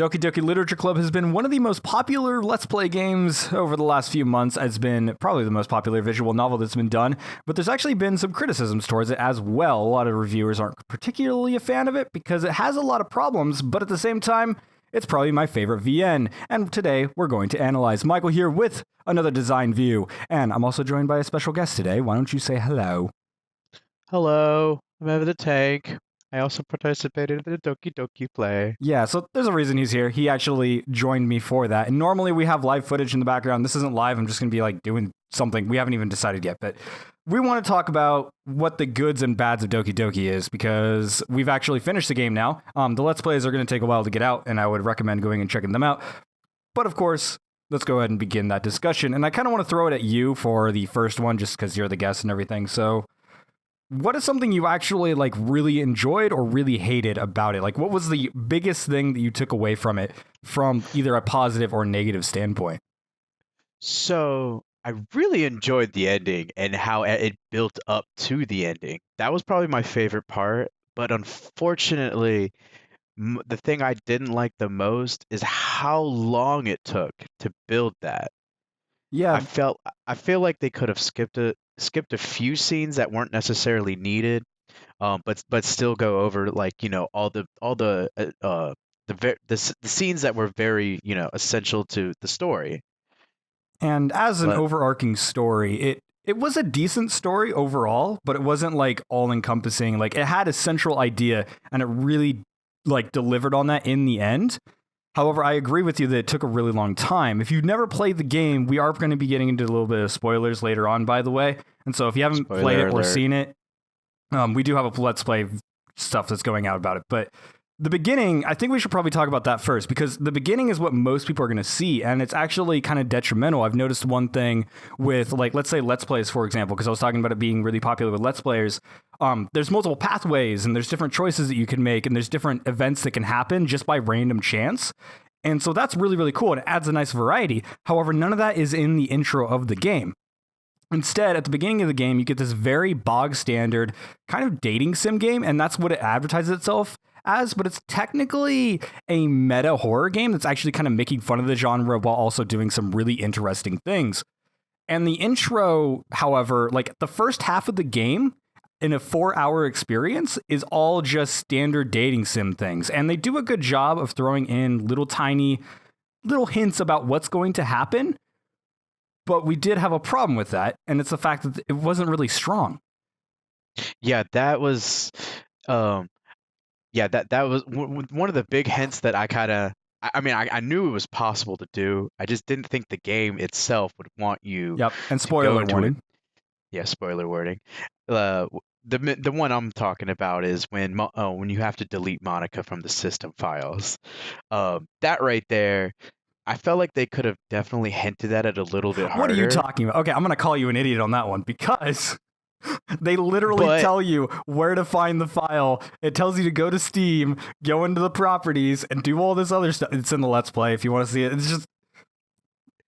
Doki Doki Literature Club has been one of the most popular Let's Play games over the last few months. It's been probably the most popular visual novel that's been done, but there's actually been some criticisms towards it as well. A lot of reviewers aren't particularly a fan of it because it has a lot of problems, but at the same time, it's probably my favorite VN. And today, we're going to analyze. Michael here with another design view, and I'm also joined by a special guest today. Why don't you say hello? Hello, I'm Evann the Tank. I also participated in the Doki Doki play. Yeah, so there's a reason he's here. He actually joined me for that. And normally we have live footage in the background. This isn't live. I'm just going to be like doing something. We haven't even decided yet, but we want to talk about what the goods and bads of Doki Doki is because we've actually finished the game now. The Let's Plays are going to take a while to get out, and I would recommend going and checking them out. But of course, let's go ahead and begin that discussion. And I kind of want to throw it at you for the first one just because you're the guest and everything. So what is something you actually like really enjoyed or really hated about it? Like, what was the biggest thing that you took away from it from either a positive or negative standpoint? So, I really enjoyed the ending and how it built up to the ending. That was probably my favorite part, but unfortunately, the thing I didn't like the most is how long it took to build that. I Yeah, felt I feel like they could have skipped a few scenes that weren't necessarily needed, but still go over like the scenes that were very essential to the story. and as an But overarching story, it was a decent story overall, but it wasn't like all encompassing. Like it had a central idea and it really like delivered on that in the end. However, I agree with you that it took a really long time. If you've never played the game, we are going to be getting into a little bit of spoilers later on, by the way. And so if you haven't played spoiler it or alert. seen it, we do have a Let's Play stuff that's going out about it. But the beginning, I think we should probably talk about that first because the beginning is what most people are going to see. And it's actually kind of detrimental. I've noticed one thing with, like, let's say Let's Plays, for example, because I was talking about it being really popular with Let's Players. There's multiple pathways and there's different choices that you can make and there's different events that can happen just by random chance. And so that's really, really cool. And it adds a nice variety. However, none of that is in the intro of the game. Instead, at the beginning of the game, you get this very bog standard kind of dating sim game, and that's what it advertises itself as, but it's technically a meta horror game that's actually kind of making fun of the genre while also doing some really interesting things. And the intro, however, like the first half of the game in a 4-hour experience is all just standard dating sim things. And they do a good job of throwing in little tiny little hints about what's going to happen. But we did have a problem with that, and it's the fact that it wasn't really strong. Yeah, that was um that was one of the big hints that I kind of I knew it was possible to do. I just didn't think the game itself would want you Yep, and to go spoiler into it. warning. Yeah, spoiler wording. The one I'm talking about is when you have to delete Monica from the system files. That right there, I felt like they could have definitely hinted at it a little bit What are you harder. talking about? Okay, I'm going to call you an idiot on that one because they literally But tell you where to find the file. It tells you to go to Steam, go into the properties, and do all this other stuff. It's in the Let's Play if you want to see it. It's just,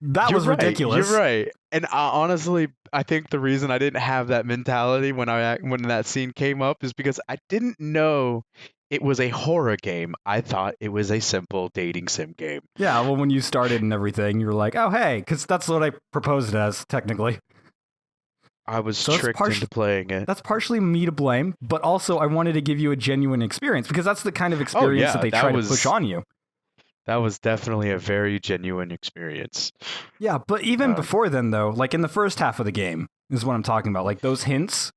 that you're was right. You're ridiculous. right. And honestly, I think the reason I didn't have that mentality when that scene came up is because I didn't know it was a horror game. I thought it was a simple dating sim game. Yeah, well, when you started and everything, you were like, oh, hey, because that's what I proposed it as, technically. I was So that's tricked into playing it. that's partially me to blame, but also I wanted to give you a genuine experience because that's the kind of Oh experience that yeah, they try to push on you. that was definitely a very genuine experience. Yeah, but even Um, before then, though, like in the first half of the game is what I'm talking about. Like those hints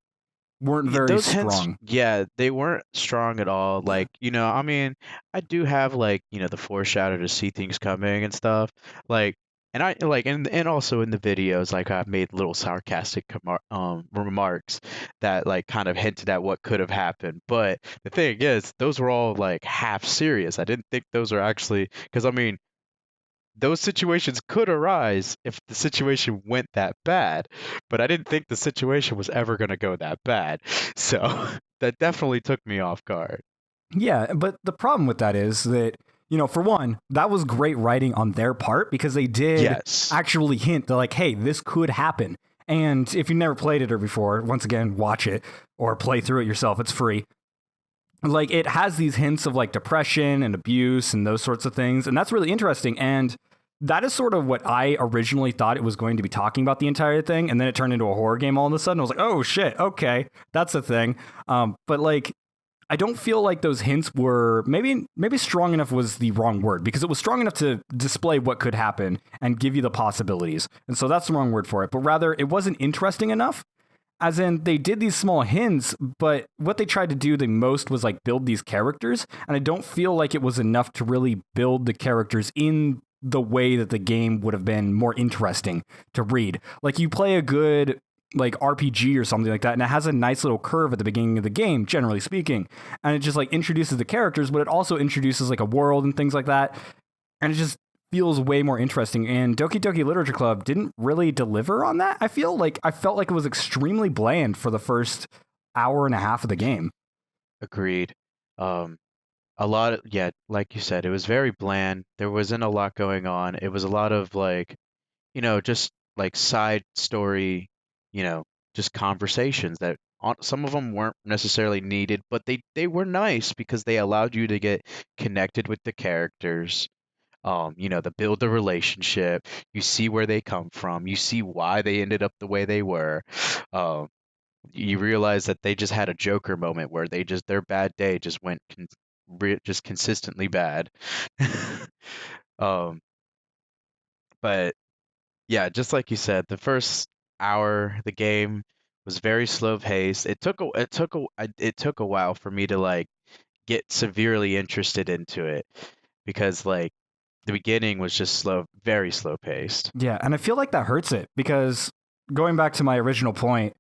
weren't very those hints, strong. yeah, they weren't strong at all. Like, I mean, I do have like, the foreshadow to see things coming and stuff. Like, and I like, and also in the videos, like I've made little sarcastic remarks that like kind of hinted at what could have happened. But the thing is, those were all like half serious. I didn't think those are actually, because I mean, those situations could arise if the situation went that bad, but I didn't think the situation was ever going to go that bad. So that definitely took me off guard. Yeah, but the problem with that is that, for one, that was great writing on their part because they did Yes. actually hint that, like, hey, this could happen. And if you've never played it or before, once again, watch it or play through it yourself. It's free. like it has these hints of like depression and abuse and those sorts of things, and that's really interesting. And that is sort of what I originally thought it was going to be talking about the entire thing, and then it turned into a horror game all of a sudden. I was like, oh shit, okay, that's a thing. But like, I don't feel like those hints were maybe strong enough was the wrong word, because it was strong enough to display what could happen and give you the possibilities, and so that's the wrong word for it. But rather, it wasn't interesting enough. As in, they did these small hints, but what they tried to do the most was like build these characters, and I don't feel like it was enough to really build the characters in the way that the game would have been more interesting to read. Like, you play a good like RPG or something like that, and it has a nice little curve at the beginning of the game, generally speaking, and it just like introduces the characters, but it also introduces like a world and things like that, and it just feels way more interesting. And Doki Doki Literature Club didn't really deliver on that. I felt like it was extremely bland for the first hour and a half of the game. Agreed. Um, a lot of, yeah, like you said, it was very bland. There wasn't a lot going on. It was a lot of like, just like side story, just conversations that some of them weren't necessarily needed, but they were nice because they allowed you to get connected with the characters. To build the relationship, you see where they come from, you see why they ended up the way they were. Um, you realize that they just had a Joker moment where their bad day just went just consistently bad. Um, but yeah, just like you said, the first hour, the game was very slow paced. It took a while for me to like get severely interested into it because like the beginning was just slow, very slow paced. Yeah, and I feel like that hurts it, because going back to my original point,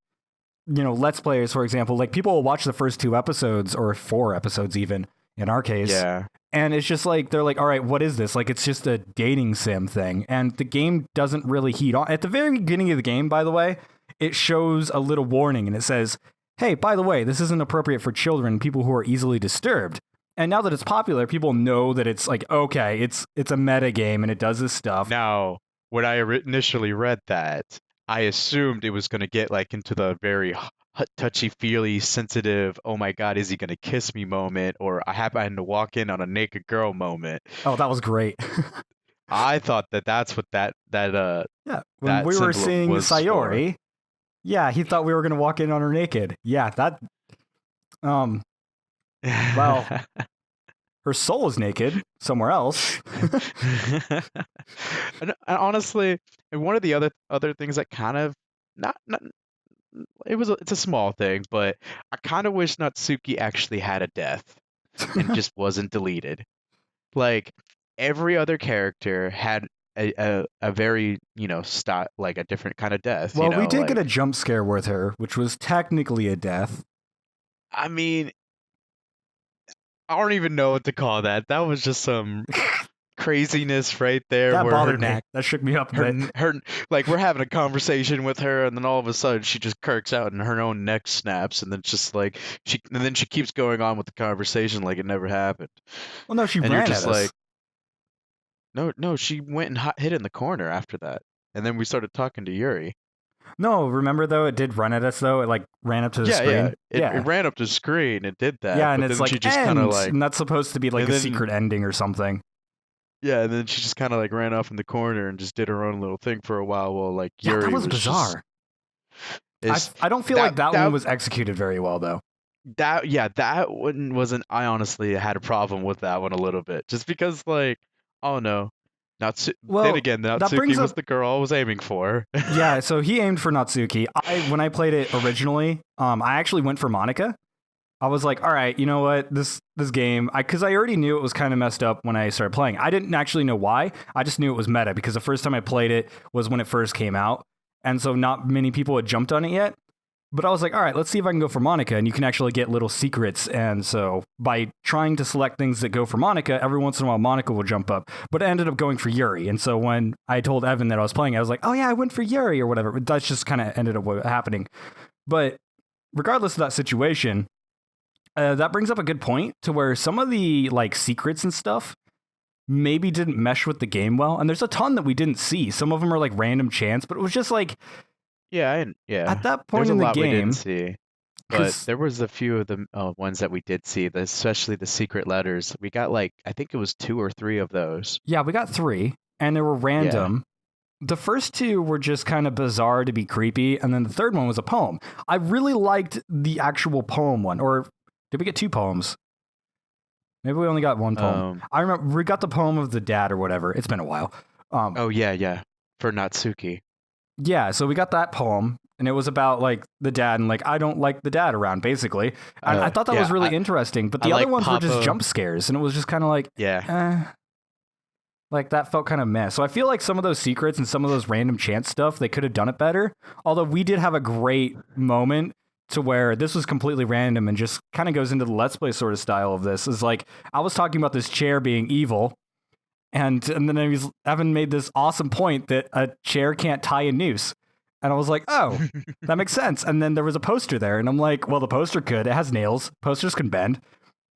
Let's Players, for example, like people will watch the first 2 episodes or 4 episodes even in our case. Yeah. And it's just like, they're like, all right, what is this? Like, it's just a dating sim thing. And the game doesn't really heat on. At the very beginning of the game, by the way, it shows a little warning and it says, hey, by the way, this isn't appropriate for children, people who are easily disturbed. And now that it's popular, people know that it's like, okay, it's a meta game and it does this stuff. Now, when I initially read that, I assumed it was going to get like into the very touchy-feely, sensitive, oh my God, is he going to kiss me moment, or I happen to walk in on a naked girl moment. Oh, that was great. I thought that's what yeah, when that we were symbol seeing was Sayori, yeah, he thought we were going to walk in on her naked. Yeah, that well, her soul is naked somewhere else. And honestly, and one of the other things that kind of not it's a small thing, but I kind of wish Natsuki actually had a death and just wasn't deleted. Like every other character had a very, like a different kind of death, Well, we did get like a jump scare with her, which was technically a death. I mean, I don't even know what to call that. That was just some craziness right there That where bothered me. That shook me up a bit. her like we're having a conversation with her and then all of a sudden she just kirks out and her own neck snaps and then just like she keeps going on with the conversation like it never happened. Well, no, she And you're ran just at us. like, no, she went and hid in the corner after that. And then we started talking to Yuri. No, remember though, it did run at us though. It like ran up to the screen. It ran up the screen. It did that. Yeah, and but it's then like she just end, kind of like and that's supposed to be like and a then secret ending or something. yeah, and then she just kind of like ran off in the corner and just did her own little thing for a while like Yeah, Yuri that was just bizarre. is I don't feel like that one was executed very well though. that one wasn't. I honestly had a problem with that one a little bit, just because like, oh no, then Well, again, that Natsuki brings was up the girl I was aiming for. yeah. So he aimed for Natsuki. When I played it originally, I actually went for Monica. I was like, all right, you know what, this game, because I already knew it was kind of messed up when I started playing. I didn't actually know why. I just knew it was meta because the first time I played it was when it first came out, and so not many people had jumped on it yet. But I was like, all right, let's see if I can go for Monica, and you can actually get little secrets. And so by trying to select things that go for Monica, every once in a while Monica will jump up. But I ended up going for Yuri. And so when I told Evan that I was playing, I was like, oh yeah, I went for Yuri or whatever. But that's just kind of ended up happening. But regardless of that situation, that brings up a good point to where some of the like secrets and stuff maybe didn't mesh with the game well. And there's a ton that we didn't see. Some of them are like Mm. random chance, but it was just like, Yeah, at that point There's a in the lot we didn't game, see. But Because there was a few of the ones that we did see, especially the secret letters. We got like I think it was 2 or 3 of those. yeah, we got 3, and they were Yeah. random. The first 2 were just kind of bizarre to be creepy, and then the third one was a poem. I really liked the actual poem one, or did we get 2 poems? Maybe we only got 1 poem. Um. I remember we got the poem of the dad or whatever. It's been a while. Oh yeah, yeah. For Natsuki. Yeah, so we got that poem, and it was about like the dad and like I don't like the dad around, basically. And I thought that was Yeah. really interesting. But I the other like ones were just Papa. jump scares, and it was just kind of like, Yeah. like that felt kind of meh. So I feel like some of those secrets and some of those random chance stuff, they could have done it better. Although we did have a great moment to where this was completely random and just kind of goes into the Let's Play sort of style of this. Is like I was talking about this chair being evil, and then Evan made this awesome point that a chair can't tie a noose. And I was like, oh, that makes sense. And then there was a poster there, and I'm like, well, the poster could. It has nails. Posters can bend.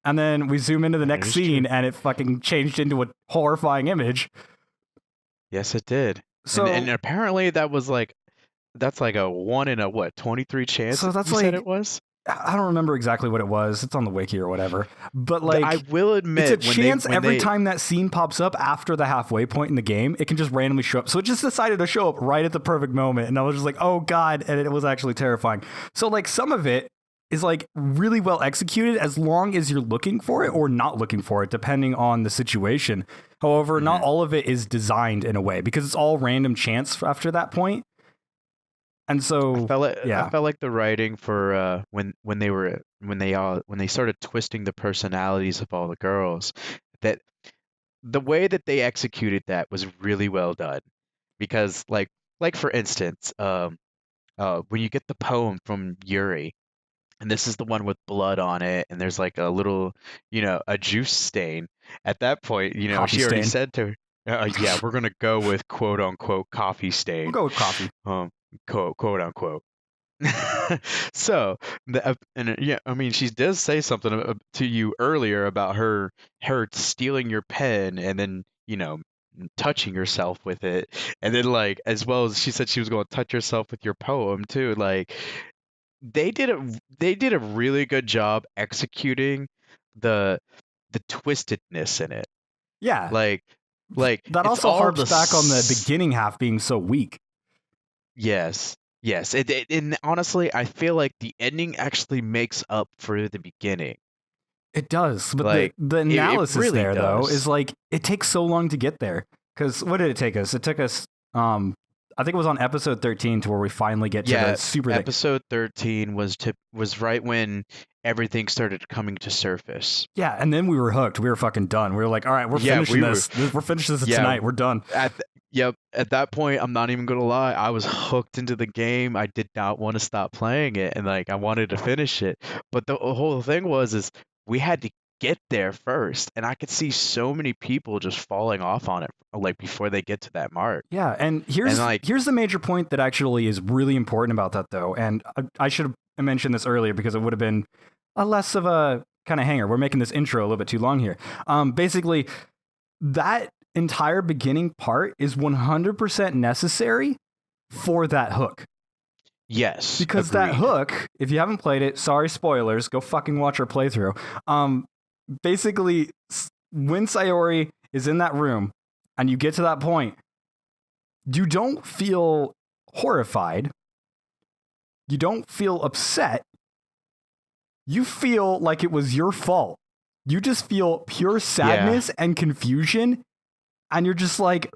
And then we zoom into the That next is scene, true. and it fucking changed into a horrifying image. Yes, it did. So, And apparently that's like a 1 in a what, 23 chance so that's you said like, it was? I don't remember exactly what it was. It's on the wiki or whatever. But I like, will it's a admit chance when every they time that scene pops up after the halfway point in the game, it can just randomly show up. So it just decided to show up right at the perfect moment. And I was just like, oh God. And it was actually terrifying. So like some of it is like really well executed as long as you're looking for it or not looking for it, depending on the situation. However, not Mhm. all of it is designed in a way because it's all random chance after that point. And so, I yeah. felt like the writing for when they started twisting the personalities of all the girls, that the way that they executed that was really well done. Because like for instance, when you get the poem from Yuri, and this is the one with blood on it, and there's like a little, a juice stain. At that point, Coffee she already stain. said to her, yeah, we're gonna go with quote unquote coffee We'll stain, go with coffee. quote unquote. So yeah, I mean, she does say something to you earlier about her stealing your pen and then touching yourself with it, and then like as well as she said she was going to touch herself with your poem too. Like they did a really good job executing the twistedness in it. Yeah. Like like That it's also all harps the back on the beginning half being so weak. yes. Yes, and honestly, I feel like the ending actually makes up for the beginning. It does, but Like the it analysis really there though is does. like it takes so long to get there. Because what did it take us? It took us, I think it was on episode 13 to where we finally get to the Yeah, super thing. episode 13 was right when everything started coming to surface. Yeah, and then we were hooked. We were fucking done. We were like, all right, we're Yeah, finishing we were. this. We're finishing this Yeah, tonight. We're done. yep, at that point, I'm not even gonna lie, I was hooked into the game. I did not want to stop playing it, and like I wanted to finish it. But the whole thing is we had to get there first, and I could see so many people just falling off on it like before they get to that mark. Yeah, and And like, here's the major point that actually is really important about that though. And I should have mentioned this earlier because it would have been a less of a kind of hanger. We're making this intro a little bit too long here. Basically, that entire beginning part is 100% necessary for that hook. yes, Because that agreed. hook, if you haven't played it, sorry spoilers, go fucking watch our playthrough. Basically, when Sayori is in that room and you get to that point, you don't feel horrified. You don't feel upset. You feel like it was your fault. You just feel pure Yeah. sadness and confusion. And you're just like,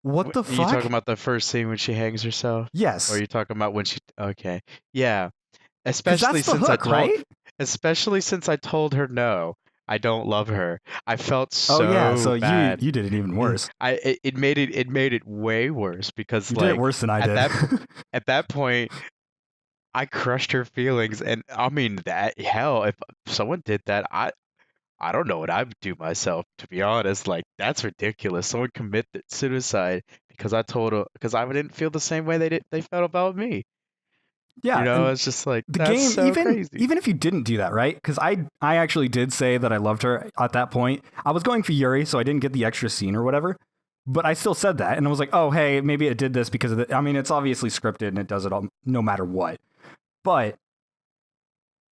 what the Are you fuck? talking about the first scene when she hangs herself? Or are Yes. you talking about when she okay. Yeah. Because that's the hook, right? Especially since I told her no, I don't love her. I felt Oh, yeah. so So bad. you did it even worse. It made it way worse because You did it like worse than I at did. at that point I crushed her feelings, and I mean that hell if someone did that I don't know what I would do myself, to be honest. Like, that's ridiculous. Someone committed suicide because I told her because I didn't feel the same way they felt about me. Yeah. And It's just like the that's game, so crazy. even if you didn't do that, right? Because I actually did say that I loved her at that point. I was going for Yuri, so I didn't get the extra scene or whatever. But I still said that, and I was like, oh, hey, maybe it did this because of the. I mean, it's obviously scripted and it does it all no matter what. But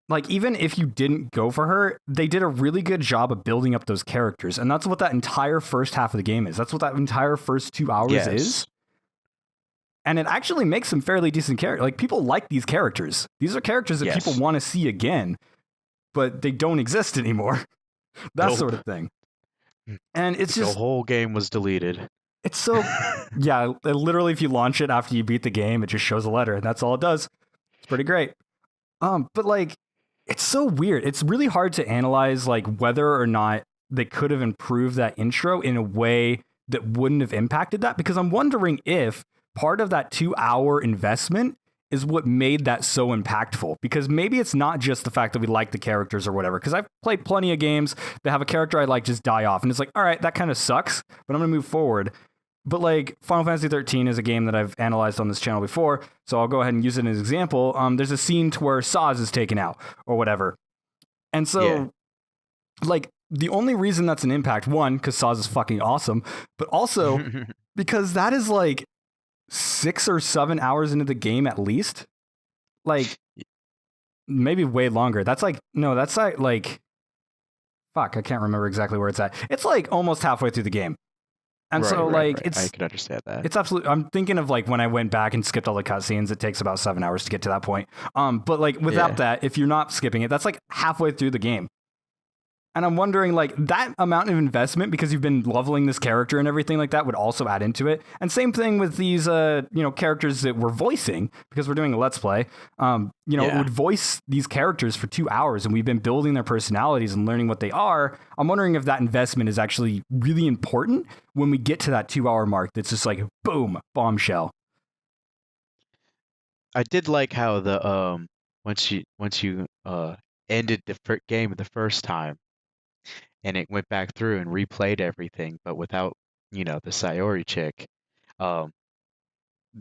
like, even if you didn't go for her, they did a really good job of building up those characters. And that's what that entire first half of the game is. That's what that entire first 2 hours is. Yes. And it actually makes some fairly decent characters. Like, people like these characters. These are characters that people Yes. want to see again, but they don't exist anymore. That Nope. sort of thing. And it's The just, whole game was deleted. it's so, yeah, literally, if you launch it after you beat the game, it just shows a letter. And that's all it does. It's pretty great. But like, it's so weird. It's really hard to analyze like whether or not they could have improved that intro in a way that wouldn't have impacted that, because I'm wondering if part of that 2-hour investment is what made that so impactful. Because maybe it's not just the fact that we like the characters or whatever, because I've played plenty of games that have a character I like just die off, and it's like, all right, that kind of sucks, but I'm gonna move forward. But like, Final Fantasy 13 is a game that I've analyzed on this channel before, so I'll go ahead and use it as an example. There's a scene to where Saz is taken out or whatever. And so, like, the only reason that's an impact, one, because Saz is fucking awesome, but also because that is like 6 or 7 hours into the game at least. Like, maybe way longer. That's like, no, that's like, fuck, I can't remember exactly where it's at. It's like almost halfway through the game. And so, like, right. it's... I can understand that. It's absolutely... I'm thinking of, like, when I went back and skipped all the cutscenes, it takes about 7 hours to get to that point. But, like, without that, if you're not skipping it, that's, like, halfway through the game. And I'm wondering, like, that amount of investment, because you've been leveling this character and everything like that, would also add into it. And same thing with these, characters that we're voicing, because we're doing a Let's Play. It would voice these characters for 2 hours, and we've been building their personalities and learning what they are. I'm wondering if that investment is actually really important when we get to that 2-hour mark. That's just like, boom, bombshell. I did like how the once you ended the game the first time, and it went back through and replayed everything, but without, the Sayori chick. Um,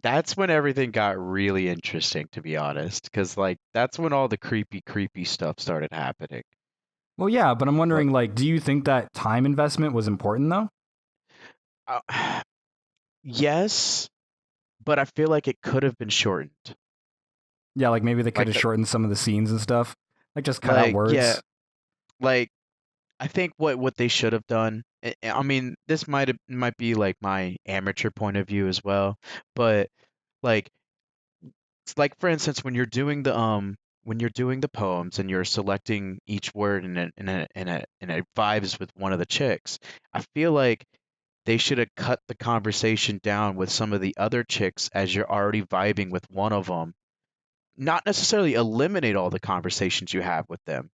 that's when everything got really interesting, to be honest, because like that's when all the creepy stuff started happening. Well, yeah, but I'm But wondering, like, do you think that time investment was important, though? yes, but I feel like it could have been shortened. Yeah, like maybe they could Like, have shortened some of the scenes and stuff. Like, just cut out words. yeah, like I think what they should have done. I mean, this might be like my amateur point of view as well, but like it's like for instance when you're doing the poems and you're selecting each word and it vibes with one of the chicks, I feel like they should have cut the conversation down with some of the other chicks as you're already vibing with one of them. Not necessarily eliminate all the conversations you have with them,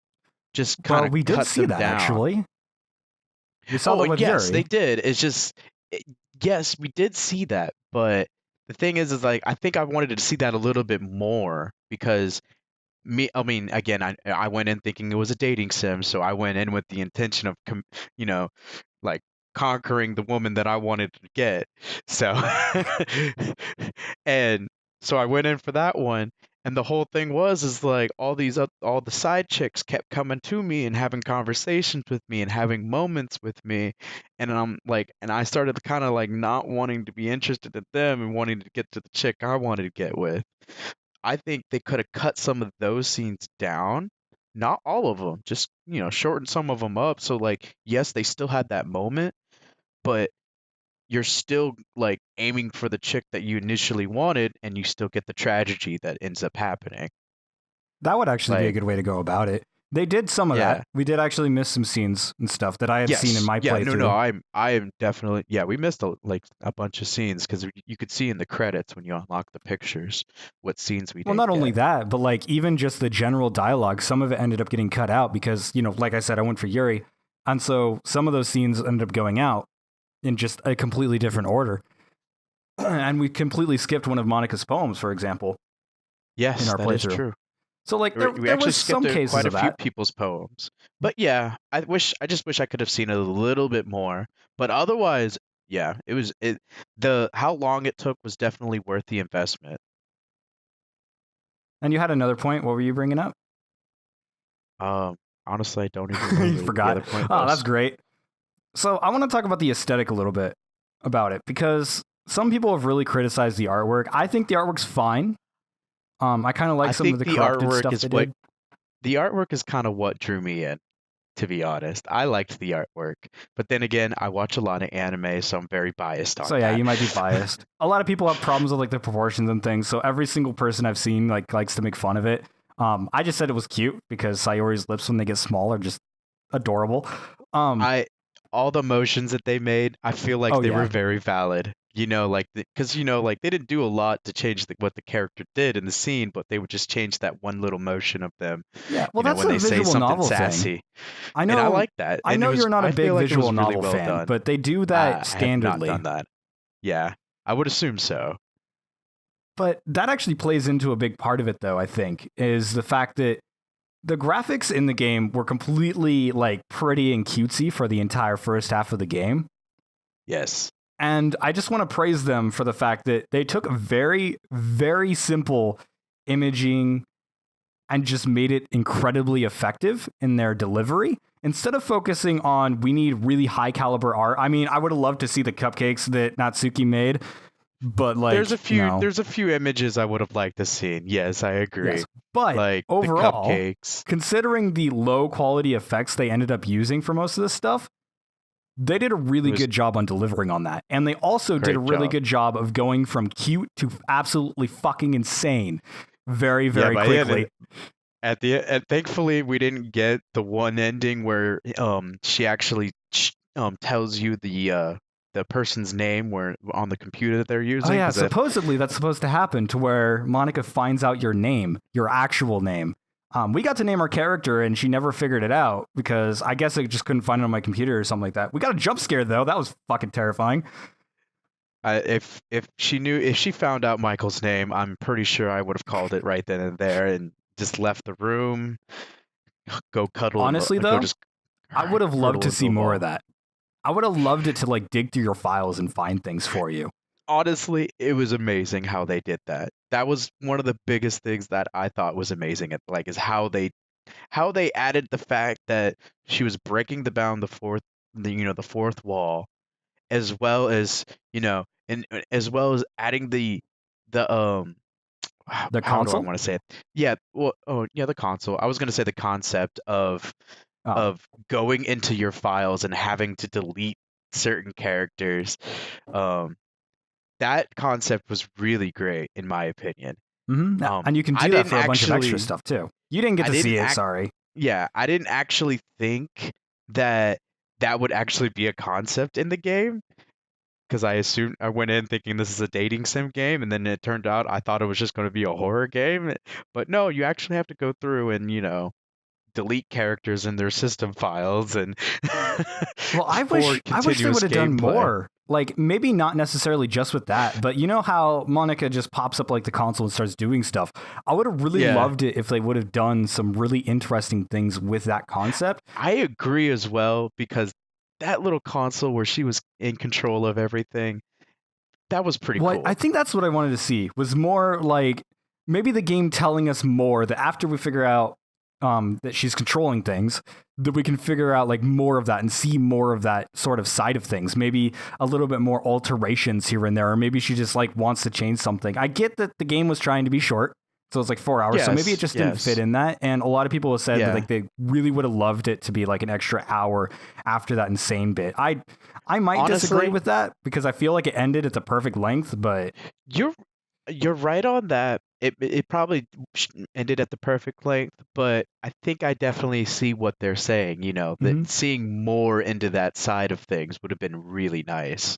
just kind Well, of we did cut see them that, down. actually. We saw Oh, that with yes, they Yuri. did. It's just, yes, we did see that, but the thing is like I think I wanted to see that a little bit more because I mean, again, I went in thinking it was a dating sim, so I went in with the intention of, you know, like conquering the woman that I wanted to get. So, and so I went in for that one, and the whole thing is like all the side chicks kept coming to me and having conversations with me and having moments with me, and I'm like, and I started kind of like not wanting to be interested in them and wanting to get to the chick I wanted to get with. I think they could have cut some of those scenes down. Not all of them, just, shorten some of them up. So, like, yes, they still had that moment, but you're still, like, aiming for the chick that you initially wanted, and you still get the tragedy that ends up happening. That would actually be a Like, good way to go about it. They did some of that. yeah. We did actually miss some scenes and stuff that I had seen in Yes. my Yeah, no, playthrough. I am definitely, yeah, we missed a bunch of scenes because you could see in the credits when you unlock the pictures what scenes we Well, didn't not only get. that, but like even just the general dialogue, some of it ended up getting cut out because, like I said, I went for Yuri. And so some of those scenes ended up going out in just a completely different order. And we completely skipped one of Monica's poems, for example, in Yes, our that is playthrough. true. So like We there actually was skipped some cases quite a of few that. people's poems. But yeah, I just wish I could have seen a little bit more. But otherwise, yeah, the how long it took was definitely worth the investment. And you had another point. What were you bringing up? Um, Honestly, I don't even You remember what the forgot. other point Oh, that's was. great. So I want to talk about the aesthetic a little bit about it because some people have really criticized the artwork. I think the artwork's fine. I kind of like I some of think the corrupted stuff they did. the artwork is kind of what drew me in, to be honest. I liked the artwork, but then again, I watch a lot of anime, so I'm very biased on So yeah, that. you might be biased. A lot of people have problems with like the proportions and things. So every single person I've seen like likes to make fun of it. I just said it was cute because Sayori's lips when they get small are just adorable. I all the motions that they made, I feel like Oh they were yeah, very valid. Like because like they didn't do a lot to change what the character did in the scene, but they would just change that one little motion of them, yeah. Well, that's when a they say visual something novel thing. sassy. I And I know, like that. I And know you're not a I big feel like it visual was really novel well fan, done. but they do that I have not standardly. done that. Yeah, I would assume so. But that actually plays into a big part of it, though. I think is the fact that the graphics in the game were completely like pretty and cutesy for the entire first half of the game. Yes. And I just want to praise them for the fact that they took very, very simple imaging and just made it incredibly effective in their delivery. Instead of focusing on, we need really high caliber art. I mean, I would have loved to see the cupcakes that Natsuki made, but like, There's a few images I would have liked to see. Yes, I agree. yes. But Like the overall, cupcakes. considering the low quality effects they ended up using for most of this stuff, they did a really It was good job on delivering on that. And they also did a great really job. good job of going from cute to absolutely fucking insane very, Yeah, very by the end, quickly. and thankfully we didn't get the one ending where she actually tells you the person's name where on the computer that they're Oh, using yeah. because Supposedly that's supposed to happen to where Monica finds out your name, your actual name. We got to name our character and she never figured it out because I guess I just couldn't find it on my computer or something like that. We got a jump scare though. That was fucking terrifying. if she found out Michael's name, I'm pretty sure I would have called it right then and there and just left the room, go cuddle and Honestly go though, just I would have loved hurdle to into see a more of ball. that. I would have loved it to like dig through your files and find things for you. Honestly, it was amazing how they did that. That was one of the biggest things that I thought was amazing at like is how they added the fact that she was breaking the fourth wall, as well as as well as adding the The how do I console? want to say it? Yeah, well, oh yeah, the console. I was gonna say the concept Oh. of going into your files and having to delete certain characters. Um, that concept was really great in my opinion. And you can I do that didn't for a bunch of extra actually stuff too. You didn't get I to didn't see it, act sorry. yeah, I didn't actually think that that would actually be a concept in the game because I went in thinking this is a dating sim game, and then it turned out I thought it was just going to be a horror game. But no, you actually have to go through and delete characters in their system files and Well, for I wish they continuous would have done gameplay. more. Like maybe not necessarily just with that, but you know how Monica just pops up like the console and starts doing stuff. I would have really Yeah, loved it if they would have done some really interesting things with that concept. I agree as well because that little console where she was in control of everything, that was pretty Well, I cool. think that's what I wanted to see was more like maybe the game telling us more that after we figure out that she's controlling things, that we can figure out like more of that and see more of that sort of side of things. Maybe a little bit more alterations here and there, or maybe she just like wants to change something. I get that the game was trying to be short. So it's like 4 hours. So maybe it Yes, just didn't fit yes. in that. And a lot of people have said that Yeah. like they really would have loved it to be like an extra hour after that insane bit. I might disagree Honestly, with that because I feel like it ended at the perfect length, but you're you're right on that. It probably ended at the perfect length, but I think I definitely see what they're saying, that mhm. seeing more into that side of things would have been really nice.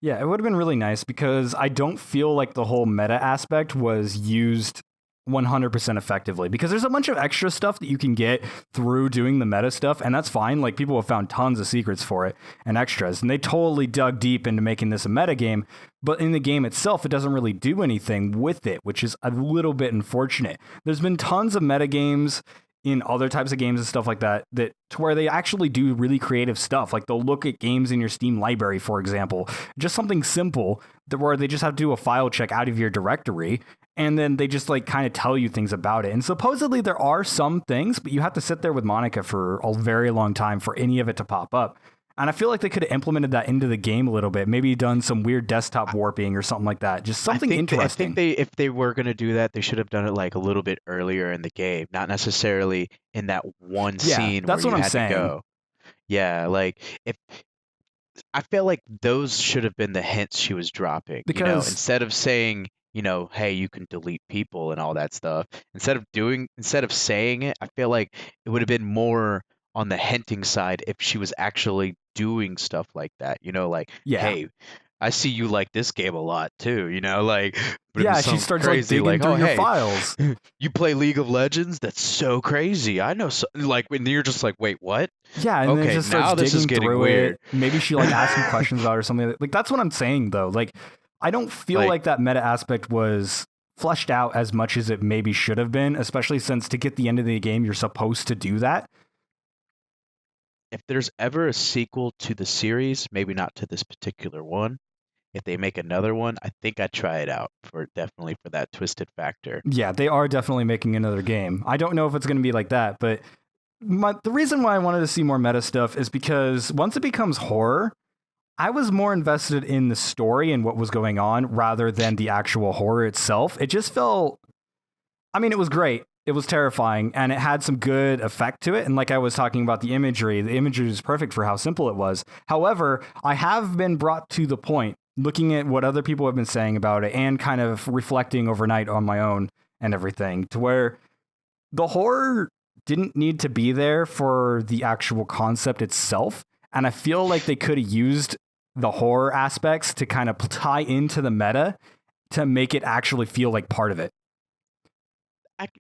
Yeah, it would have been really nice because I don't feel like the whole meta aspect was used 100% effectively because there's a bunch of extra stuff that you can get through doing the meta stuff, and that's fine. Like, people have found tons of secrets for it and extras, and they totally dug deep into making this a meta game. But in the game itself, it doesn't really do anything with it, which is a little bit unfortunate. There's been tons of meta games in other types of games and stuff like that to where they actually do really creative stuff. Like they'll look at games in your Steam library, for example, just something simple that where they just have to do a file check out of your directory, and then they just like kind of tell you things about it. And supposedly there are some things, but you have to sit there with Monica for a very long time for any of it to pop up. And I feel like they could have implemented that into the game a little bit. Maybe done some weird desktop warping or something like that. Just something interesting. I think if they were gonna do that, they should have done it like a little bit earlier in the game, not necessarily in that one Yeah, scene where that's what you I'm had to saying. go. Yeah, like if I feel like those should have been the hints she was dropping, Because instead of saying, hey, you can delete people and all that stuff. Instead of saying it, I feel like it would have been more on the hinting side if she was actually doing stuff like that. Like, yeah. hey, I see you like this game a lot too, like, but it was Yeah, she something starts like crazy digging like, through oh, your hey, files. you play League of Legends? That's so crazy. I know, like, when you're just like, wait, what? Yeah, and then Okay, just starts now this is digging getting through weird. it. Maybe she like asks you questions about it or something. Like that's what I'm saying though. Like I don't feel Like, like that meta aspect was fleshed out as much as it maybe should have been, especially since to get the end of the game you're supposed to do that. if there's ever a sequel to the series, maybe not to this particular one, if they make another one, I think I'd try it out for definitely for that twisted factor. Yeah, they are definitely making another game. I don't know if it's going to be like that, but the reason why I wanted to see more meta stuff is because once it becomes horror, I was more invested in the story and what was going on rather than the actual horror itself. It just felt, I mean, it was great. It was terrifying and it had some good effect to it. And like I was talking about the imagery is perfect for how simple it was. However, I have been brought to the point looking at what other people have been saying about it and kind of reflecting overnight on my own and everything to where the horror didn't need to be there for the actual concept itself. And I feel like they could have used the horror aspects to kind of tie into the meta to make it actually feel like part of it.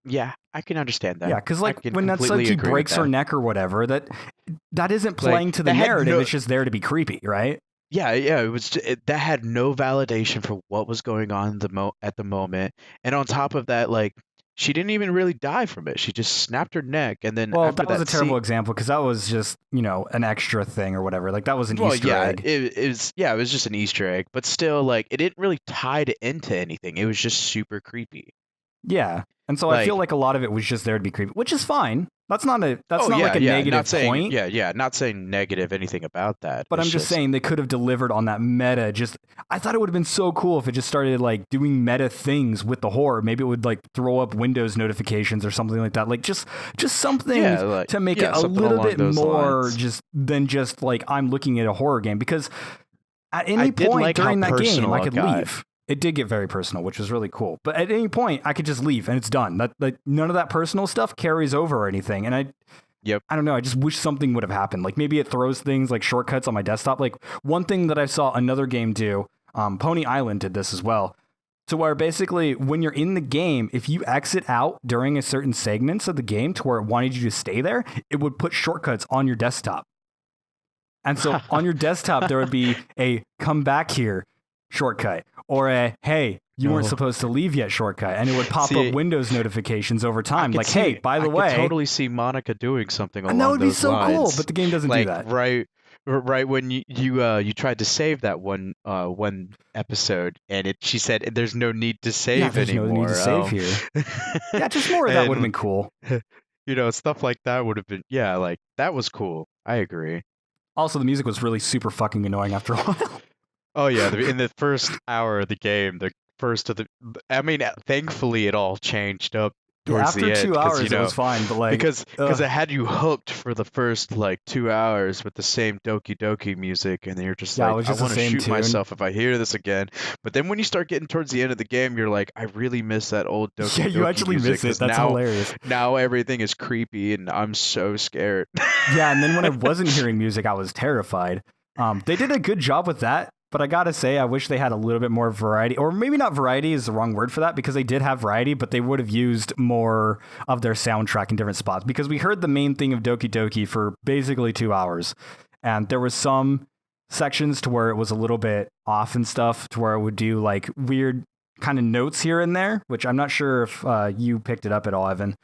Yeah, I can understand Yeah, that. because I like can when completely Natsuki agree with breaks her that. neck or whatever, that isn't Like, playing to the that had narrative. no, It's just there to be creepy, right? yeah, it was that had no validation for what was going on at the moment. And on top of that, like, she didn't even really die from it. She just snapped her neck, and then Well, after that was a that terrible scene, example because that was just, an extra thing or whatever. Like that was an well, Easter yeah, egg. it was just an Easter egg, but still, like, it didn't really tie it into anything. It was just super creepy. Yeah. And so I feel Like, like a lot of it was just there to be creepy, which is fine. That's oh not like yeah, a yeah, not negative saying point. not saying negative anything about that. But It's I'm just just saying they could have delivered on that meta. Just I thought it would have been so cool if it just started like doing meta things with the horror. Maybe it would like throw up Windows notifications or something like that. Like just something yeah, like to make it yeah, a something little along bit those more lines. just than just like I'm looking at a horror game. Because at I any did point like how during that game, personal I it could got. leave. It did get very personal, which was really cool. But at any point, I could just leave and it's done. That like none of that personal stuff carries over or anything. And Yep. I don't know. I just wish something would have happened. Like maybe it throws things like shortcuts on my desktop. Like one thing that I saw another game do, Pony Island did this as well. To where basically when you're in the game, if you exit out during a certain segments of the game to where it wanted you to stay there, it would put shortcuts on your desktop. And so on your desktop, there would be a come back here shortcut or a hey, you weren't No. supposed to leave yet shortcut. And it would pop up See, Windows notifications over time. Like, hey, by I the could way, totally see Monica doing something and that along would be those so cool, lines. but the game doesn't do Like, that. right when you tried to save that one episode, and she said there's no need to Yeah, save there's no need to anymore. save here. Yeah, just more of that would have And been cool. stuff like that would have been, yeah, like, that was cool. I agree. Also, the music was really super fucking annoying after a while. Oh yeah, in the first hour of the game, the first of the, I mean, thankfully it all changed up Yeah, towards after the end, 2 hours, it was fine, but like, because it had you hooked for the first like 2 hours with the same Doki Doki music, and then you're just yeah, it like, was I just the want to same shoot tune. myself if I hear this again. But then when you start getting towards the end of the game, you're like, I really miss that old Doki Yeah, you Doki actually music, miss it. 'cause That's hilarious. now everything is creepy and I'm so scared. Yeah, and then when I wasn't hearing music, I was terrified. They did a good job with that, but I gotta say, I wish they had a little bit more variety, or maybe not variety is the wrong word for that, because they did have variety, but they would have used more of their soundtrack in different spots, because we heard the main thing of Doki Doki for basically 2 hours, and there was some sections to where it was a little bit off and stuff, to where it would do like weird kind of notes here and there, which I'm not sure if you picked it up at all, Evan.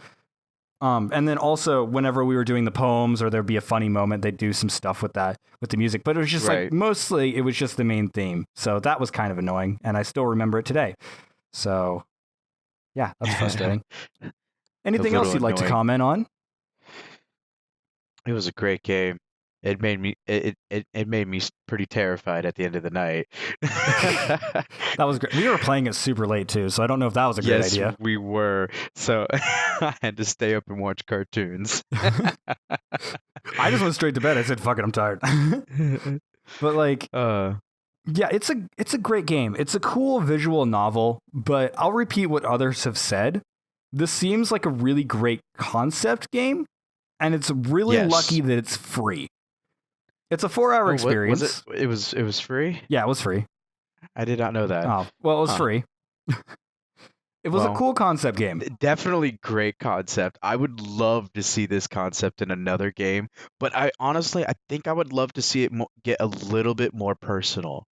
And then also whenever we were doing the poems or there'd be a funny moment, they'd do some stuff with that, with the music, but it was just like, Right. mostly it was just the main theme. So that was kind of annoying and I still remember it today. So yeah, that's frustrating. Anything else little you'd like to annoying. comment on? It was a great game. it made me pretty terrified at the end of the night. That was great. We were playing it super late too, so I don't know if that was a great Yes, idea. we were. So I had to stay up and watch cartoons. I just went straight to bed. I said, "Fuck it, I'm tired." But like, uh, yeah, it's a great game. It's a cool visual novel, but I'll repeat what others have said. This seems like a really great concept game, and it's really lucky yes. that it's free. It's a 4 hour Oh, what was it? experience. It was free? Yeah, it was free. I did not know that. Oh, well, it was Huh. free. It was a Well, cool concept game. definitely great concept. I would love to see this concept in another game, but I think I would love to see it get a little bit more personal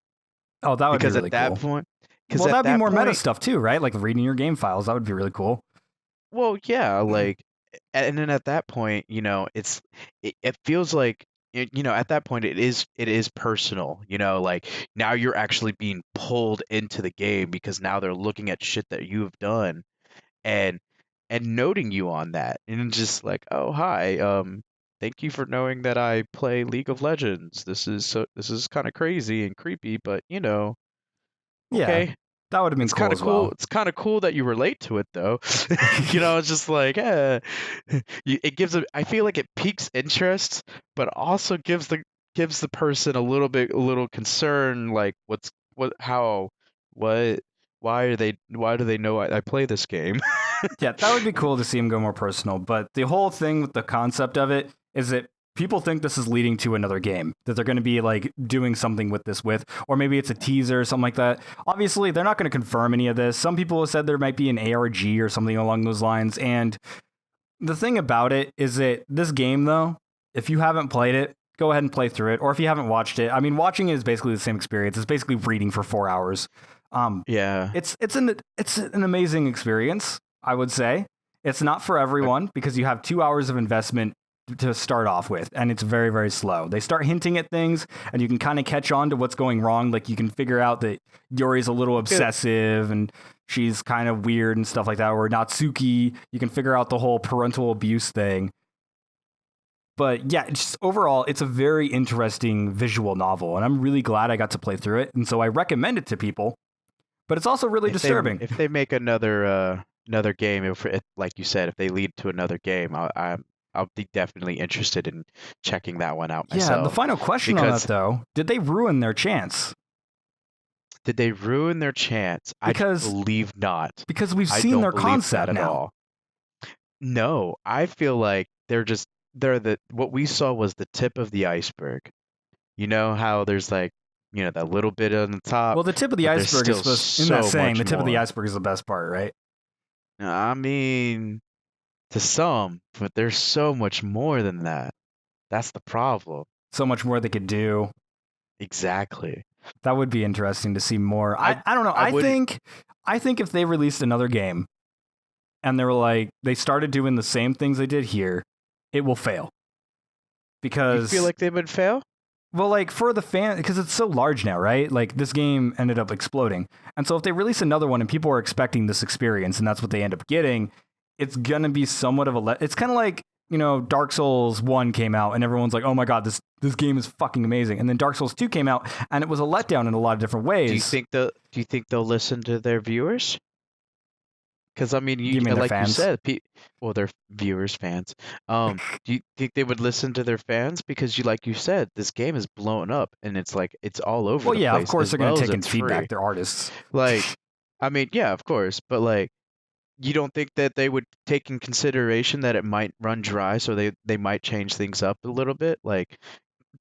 Oh, that would be because really at that cool. point, because Well, at that'd be that more meta point, stuff too, right? Like reading your game files. That would be really cool. well, yeah, like, and then at that point, it feels like at that point it is personal, like now you're actually being pulled into the game because now they're looking at shit that you have done and noting you on that and just like, oh hi, thank you for knowing that I play League of Legends. This is kind of crazy and creepy, but Yeah, okay. that would have been It's cool kind of as cool. well. It's kind of cool that you relate to it though. It's just like, it gives I feel like it piques interest, but also gives the person a little concern, like what, why do they know I play this game? Yeah, that would be cool to see him go more personal. But the whole thing with the concept of it is that people think this is leading to another game that they're going to be like doing something with this with, or maybe it's a teaser or something like that. Obviously, they're not going to confirm any of this. Some people have said there might be an ARG or something along those lines. And the thing about it is that this game, though, if you haven't played it, go ahead and play through it. Or if you haven't watched it, I mean, watching it is basically the same experience. It's basically reading for 4 hours. Yeah. It's an amazing experience. I would say it's not for Uh, everyone because you have 2 hours of investment to start off with, and it's very very slow. They start hinting at things, and you can kind of catch on to what's going wrong. Like you can figure out that Yori's a little Good. obsessive and she's kind of weird and stuff like that. Or Natsuki, you can figure out the whole parental abuse thing. But yeah, just overall, it's a very interesting visual novel, and I'm really glad I got to play through it. And so I recommend it to people. But it's also really disturbing. If they make another game, if like you said, if they lead to another game, I'll be definitely interested in checking that one out Yeah, the myself. final question on that Because though, did they ruin their chance? did they ruin their chance? I Because believe not. we've I seen don't their believe that concept at now. all. No, I feel like they're what we saw was the tip of the iceberg. You know how there's like, that little bit on the top, Well, the tip of the but there's iceberg is still supposed in that so saying, much the tip of the more. iceberg is the best part, right? I mean, to some, but there's so much more than that. That's the problem. So much more they could do. Exactly. That would be interesting to see more. I I don't know. I would I think if they released another game and they were like they started doing the same things they did here, it will fail. you feel Because like they would fail? well, like for the fan, because it's so large now, right? Like this game ended up exploding, and so if they release another one and people are expecting this experience, and that's what they end up getting, it's gonna be somewhat of a. It's kind of like Dark Souls 1 came out, and everyone's like, "Oh my god, this game is fucking amazing," and then Dark Souls 2 came out, and it was a letdown in a lot of different ways. Do you think they'll listen to their viewers? Because I mean, You mean their like you fans? said, well, their viewers, fans. Do you think they would listen to their fans? Because like you said, this game is blown up and it's like it's all over Well, the yeah, of place course as they're gonna well as take in it's free. feedback. They're artists. Like, I mean, yeah, of course, but like, you don't think that they would take in consideration that it might run dry, so they might change things up a little bit, like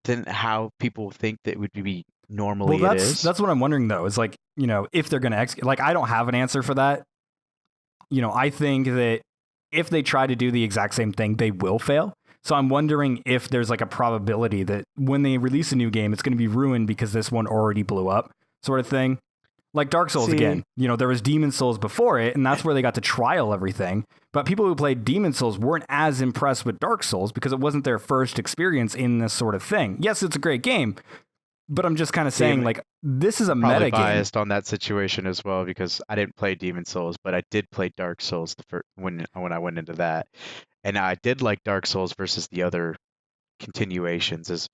than how people think that would be Well, normally it that's is? that's what I'm wondering though. Is like if they're gonna like I don't have an answer for that. I think that if they try to do the exact same thing, they will fail. So I'm wondering if there's like a probability that when they release a new game, it's going to be ruined because this one already blew up, sort of thing. Like Dark Souls See, again, there was Demon Souls before it, and that's where they got to trial everything. But people who played Demon Souls weren't as impressed with Dark Souls because it wasn't their first experience in this sort of thing. Yes, it's a great game, but I'm just kind of see, saying like this is a probably meta game. biased on that situation as well because I didn't play Demon Souls, but I did play Dark Souls when I went into that, and I did like Dark Souls versus the other continuations as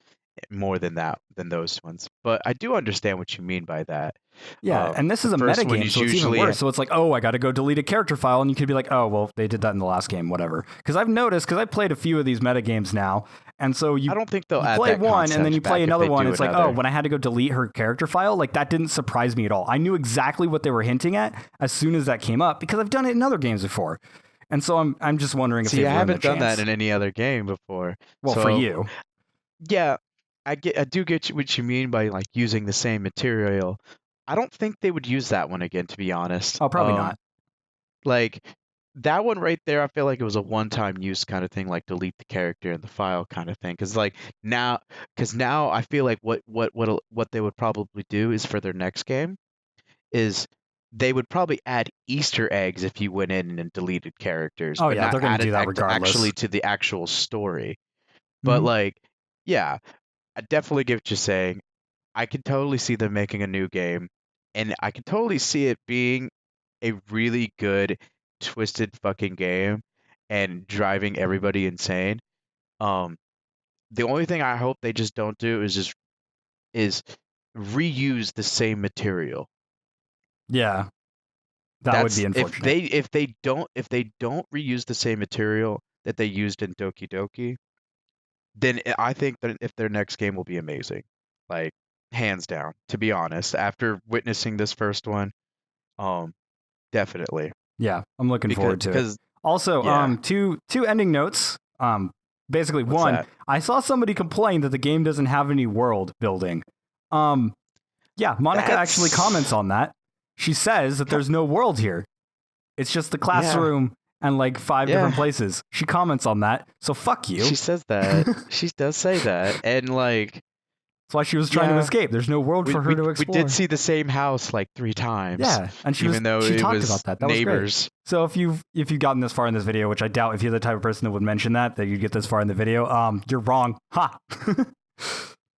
more than those ones. But I do understand what you mean by that. Yeah, and this The is a first meta one game, is so it's even usually worse. So it's like, oh, I got to go delete a character file, and you could be like, oh, well, they did that in the last game, whatever. Because I've noticed, because I've played a few of these meta games now, and so I don't think they'll you add play that one, and then you concept play back if another they one. do It's like, oh, another. when I had to go delete her character file, like that didn't surprise me at all. I knew exactly what they were hinting at as soon as that came up because I've done it in other games before. And so I'm just wondering if See, they've I learned the haven't done that chance. in any other game before. Well, for So you. yeah, I do get what you mean by like using the same material. I don't think they would use that one again, to be honest. Oh, probably not. Like that one right there, I feel like it was a one-time use kind of thing, like delete the character in the file kind of thing. Because now I feel like what they would probably do is for their next game is they would probably add Easter eggs if you went in and deleted characters, Oh, but yeah, not they're going to add do it that regardless. actually to the actual story. But Mhm. like, yeah, I definitely get what you're saying. I can totally see them making a new game, and I can totally see it being a really good, twisted fucking game and driving everybody insane. Um, the only thing I hope they just don't do is reuse the same material. Yeah, that would be That's unfortunate. if they don't reuse the same material that they used in Doki Doki, then I think that if their next game will be amazing, like hands down. To be honest, after witnessing this first one, um, definitely Yeah, I'm looking forward to it. because Also, yeah, two ending notes. Basically, what's one, that? I saw somebody complain that the game doesn't have any world building. Um, yeah, Monica actually comments That's on that. She says that there's no world here. It's just the yeah, classroom and like 5 different yeah. places. She comments on that. So fuck you. She says that. She does say that, and like, That's why she was trying to yeah, escape. There's no world for her to we did explore. see the same house like 3 times, Yeah, and even though she it talked was about that. That was great. neighbors. So if you've gotten this far in this video, which I doubt if you're the type of person that would mention that you'd get this far in the video, you're wrong. Ha.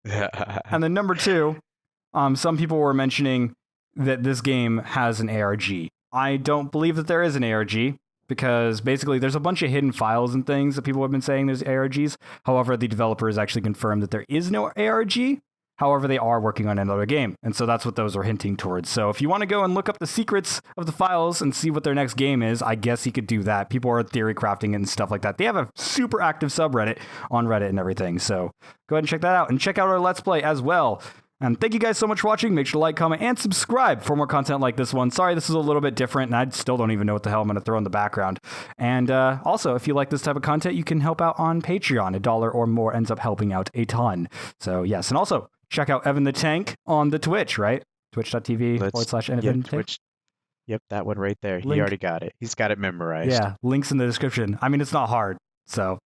And then number 2, some people were mentioning that this game has an ARG. I don't believe that there is an ARG because basically there's a bunch of hidden files and things that people have been saying there's ARGs. However, the developers actually confirmed that there is no ARG. However, they are working on another game. And so that's what those are hinting towards. So if you want to go and look up the secrets of the files and see what their next game is, I guess you could do that. People are theory crafting and stuff like that. They have a super active subreddit on Reddit and everything. So go ahead and check that out. And check out our Let's Play as well. And thank you guys so much for watching. Make sure to like, comment, and subscribe for more content like this one. Sorry, this is a little bit different, and I still don't even know what the hell I'm going to throw in the background. And also, if you like this type of content, you can help out on Patreon. $1 or more ends up helping out a ton. So, yes. And also, check out Evann the Tank on the Twitch, right? Twitch.tv/Evann Yep, the Tank. Twitch. Yep, that one right there. He Link. already got it. He's got it memorized. Yeah, links in the description. I mean, it's not hard. So,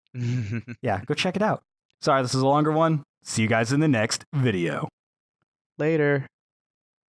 yeah, go check it out. Sorry, this is a longer one. See you guys in the next video. Later.